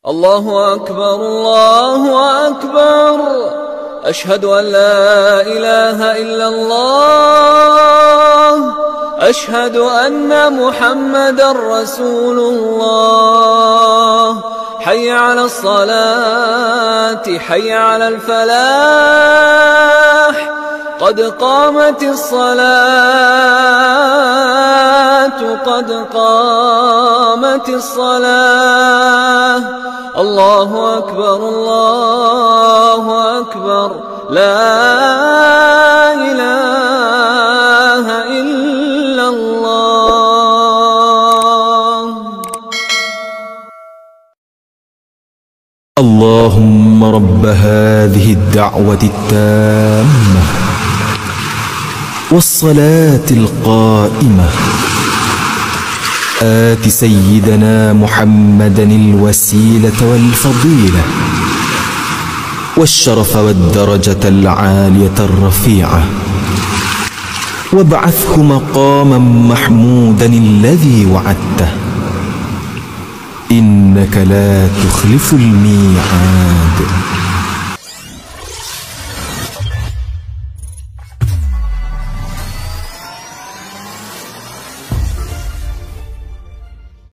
الله أكبر الله أكبر، أشهد أن لا إله إلا الله، أشهد أن محمدا رسول الله. حي على الصلاة، حي على الفلاح، قد قامت الصلاة، قد قامت الصلاة. الله أكبر الله أكبر، لا إله إلا الله. اللهم رب هذه الدعوة التامة والصلاة القائمة، آت سيدنا محمدا الوسيلة والفضيلة والشرف والدرجة العالية الرفيعة، وابعثه مقاما محمودا الذي وعدته، إنك لا تخلف الميعاد.